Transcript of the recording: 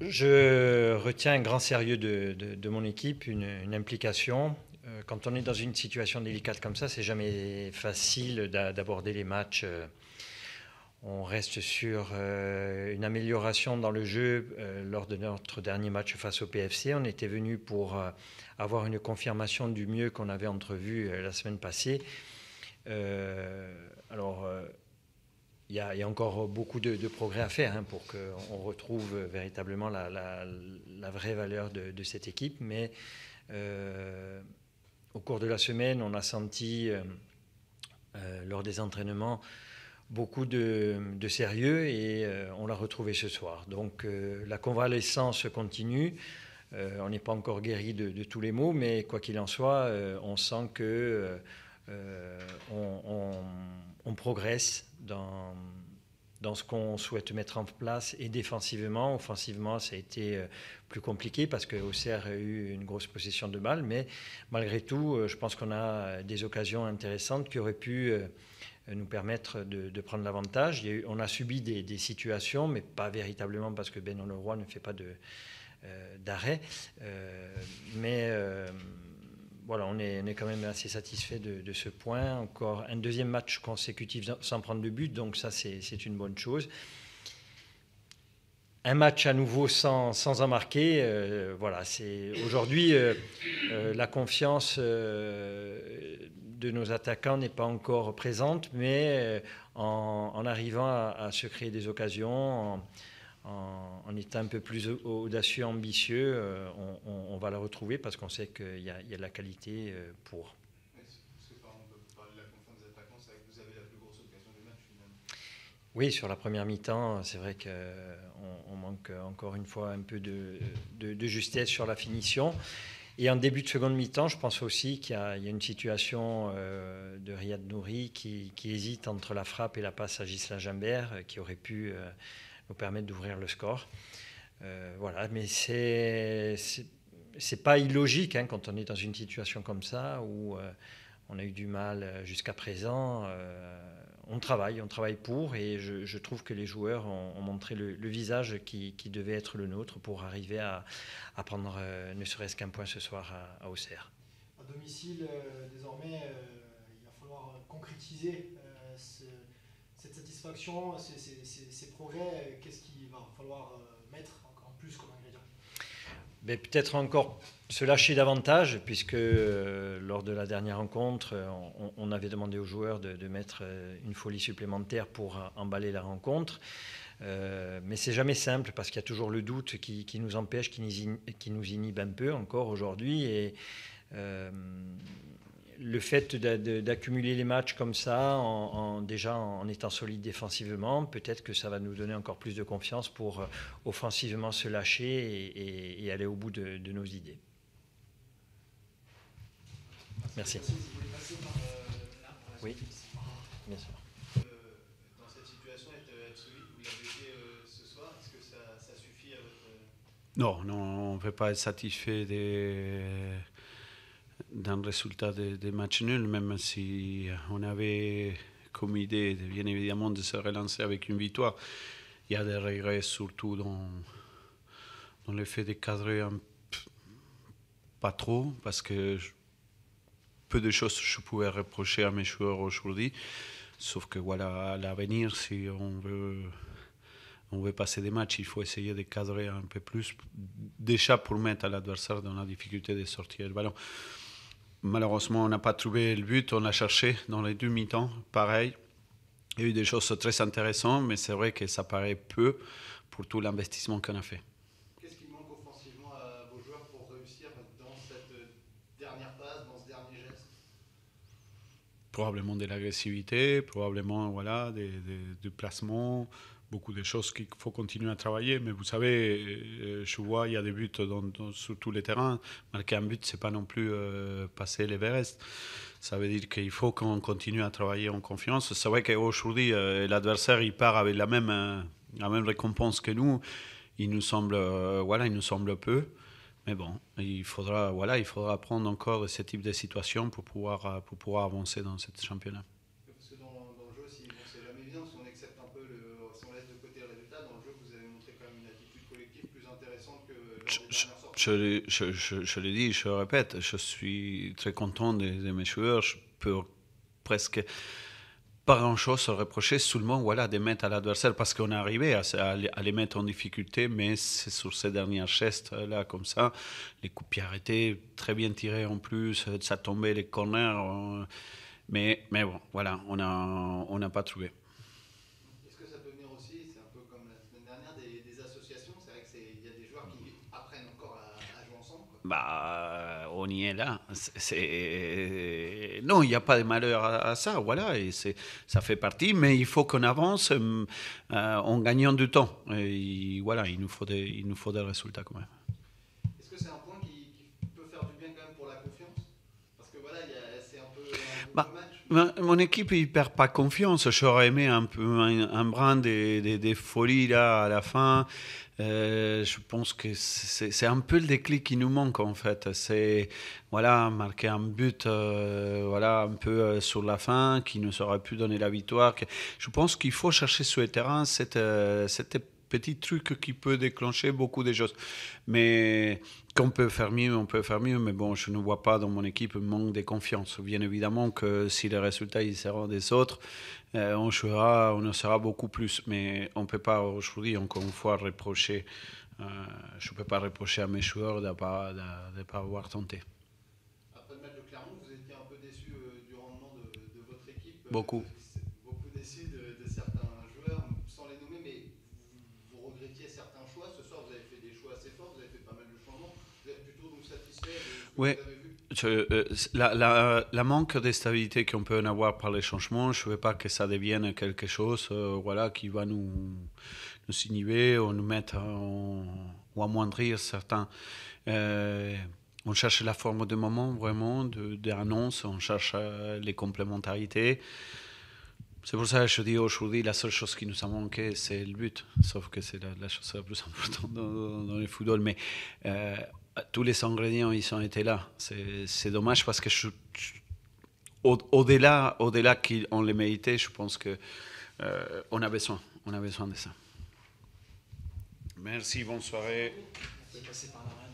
Je retiens un grand sérieux de mon équipe, une implication. Quand on est dans une situation délicate comme ça, c'est jamais facile d'aborder les matchs. On reste sur une amélioration dans le jeu lors de notre dernier match face au PFC. On était venu pour avoir une confirmation du mieux qu'on avait entrevu la semaine passée. Alors, il y a encore beaucoup de progrès à faire pour qu'on retrouve véritablement la vraie valeur de cette équipe. Mais au cours de la semaine, on a senti lors des entraînements beaucoup de sérieux et on l'a retrouvé ce soir. Donc la convalescence continue. On n'est pas encore guéri de tous les maux, mais quoi qu'il en soit, on sent que on progresse dans ce qu'on souhaite mettre en place et défensivement. Offensivement, ça a été plus compliqué parce que Auxerre a eu une grosse possession de balles, mais malgré tout, je pense qu'on a des occasions intéressantes qui auraient pu nous permettre de prendre l'avantage. On a subi des situations, mais pas véritablement parce que Benoît Leroy ne fait pas d'arrêt. Mais voilà, on est quand même assez satisfait de ce point. Encore un deuxième match consécutif sans prendre de but, donc ça c'est une bonne chose. Un match à nouveau sans en marquer, voilà, c'est aujourd'hui la confiance de nos attaquants n'est pas encore présente, mais en arrivant à se créer des occasions, en étant un peu plus audacieux, ambitieux, on va la retrouver parce qu'on sait qu'il y a de la qualité pour. Parce que quand on peut parler de la confiance des attaquants, c'est vrai que vous avez la plus grosse occasion du match finalement. Oui, sur la première mi-temps, c'est vrai qu'on manque encore une fois un peu de justesse sur la finition. Et en début de seconde mi-temps, je pense aussi qu'il y a une situation de Riyad Nouri qui hésite entre la frappe et la passe à Ghislain Gimbert qui aurait pu nous permettre d'ouvrir le score. Voilà, mais c'est pas illogique quand on est dans une situation comme ça où on a eu du mal jusqu'à présent. On travaille pour, et je trouve que les joueurs ont montré le visage qui devait être le nôtre pour arriver à prendre ne serait-ce qu'un point ce soir à Auxerre. À domicile, désormais, il va falloir concrétiser cette satisfaction, ces progrès. Qu'est-ce qu'il va falloir mettre encore plus comme ingrédient? Mais peut-être encore se lâcher davantage, puisque lors de la dernière rencontre, on avait demandé aux joueurs de mettre une folie supplémentaire pour emballer la rencontre. Mais c'est jamais simple parce qu'il y a toujours le doute qui nous empêche, qui nous inhibe un peu encore aujourd'hui. Et le fait d'accumuler les matchs comme ça, déjà en étant solide défensivement, peut-être que ça va nous donner encore plus de confiance pour offensivement se lâcher et aller au bout de nos idées. Merci. Oui, bien sûr. Dans cette situation, être solide, vous l'avez fait ce soir, est-ce que ça suffit à votre... Non, on ne peut pas être satisfait d'un résultat de match nul, même si on avait comme idée, bien évidemment, de se relancer avec une victoire. Il y a des regrets, surtout dans le fait de cadrer pas trop, parce que peu de choses je pouvais reprocher à mes joueurs aujourd'hui, sauf que voilà, à l'avenir, si on veut passer des matchs, il faut essayer de cadrer un peu plus, déjà pour mettre l'adversaire dans la difficulté de sortir le ballon. Malheureusement, on n'a pas trouvé le but, on l'a cherché dans les deux mi-temps, pareil. Il y a eu des choses très intéressantes, mais c'est vrai que ça paraît peu pour tout l'investissement qu'on a fait. Qu'est-ce qui manque offensivement à vos joueurs pour réussir dans cette dernière passe, dans ce dernier geste? Probablement de l'agressivité, probablement voilà, des placements, beaucoup de choses qu'il faut continuer à travailler. Mais vous savez, je vois, il y a des buts sur tous les terrains. Marquer un but, c'est pas non plus passer l'Everest. Ça veut dire qu'il faut qu'on continue à travailler en confiance. C'est vrai qu'aujourd'hui, l'adversaire, il part avec la même récompense que nous. Il nous semble peu. Mais bon, il faudra prendre encore ce type de situation pour pouvoir avancer dans ce championnat. Parce que dans le jeu, si, bon, c'est jamais évident, si on accepte un peu, si on laisse de côté le résultat, dans le jeu, vous avez montré quand même une attitude collective plus intéressante intéressantes que Je, lors des dernières sorties. je le dis, je le répète, je suis très content de mes joueurs. Je peux presque pas grand-chose se reprocher, seulement voilà, de mettre à l'adversaire, parce qu'on est arrivé à les mettre en difficulté, mais c'est sur ces derniers gestes-là, comme ça, les coups de pied arrêtés, très bien tirés en plus, ça tombait les corners, mais bon, voilà, on n'a pas trouvé. Est-ce que ça peut venir aussi, c'est un peu comme la semaine dernière, des associations? C'est vrai qu'il y a des joueurs qui apprennent encore à jouer ensemble, quoi. Bah, on y est là. Non, il n'y a pas de malheur à ça, voilà, et ça fait partie, mais il faut qu'on avance en gagnant du temps. Et voilà, il nous faut des résultats quand même. Est-ce que c'est un point qui peut faire du bien quand même pour la confiance? Parce que voilà, c'est un peu Bah, match. mon équipe, il perd pas confiance. J'aurais aimé un peu un brin de folie là à la fin. Je pense que c'est un peu le déclic qui nous manque en fait. C'est voilà, marquer un but voilà, un peu sur la fin qui nous aurait pu donner la victoire. Je pense qu'il faut chercher sur le terrain cette petit truc qui peut déclencher beaucoup de choses. Mais qu'on peut faire mieux, on peut faire mieux. Mais bon, je ne vois pas dans mon équipe un manque de confiance. Bien évidemment que si les résultats ils seront des autres, on en sera beaucoup plus. Mais on ne peut pas aujourd'hui, encore une fois, reprocher. Je ne peux pas reprocher à mes joueurs de ne pas avoir tenté. Après le match de Clermont, vous étiez un peu déçu du rendement de votre équipe. Beaucoup. Beaucoup déçu de certains joueurs, sans les nommer, mais vous regrettiez certains choix. Ce soir, vous avez fait des choix assez forts, vous avez fait pas mal de changements. Vous êtes plutôt donc satisfait de ce que Ouais. vous avez vu? La manque de stabilité qu'on peut en avoir par les changements, je ne veux pas que ça devienne quelque chose voilà, qui va nous inhiber ou nous mettre ou amoindrir certains. On cherche la forme de moment, vraiment, d'annonce, on cherche les complémentarités. C'est pour ça que je dis aujourd'hui, la seule chose qui nous a manqué, c'est le but. Sauf que c'est la chose la plus importante dans le football. Mais tous les ingrédients, ils ont été là. C'est dommage parce que au-delà qu'on les méritait, je pense qu'on a besoin de ça. Merci, bonne soirée. C'est passé par la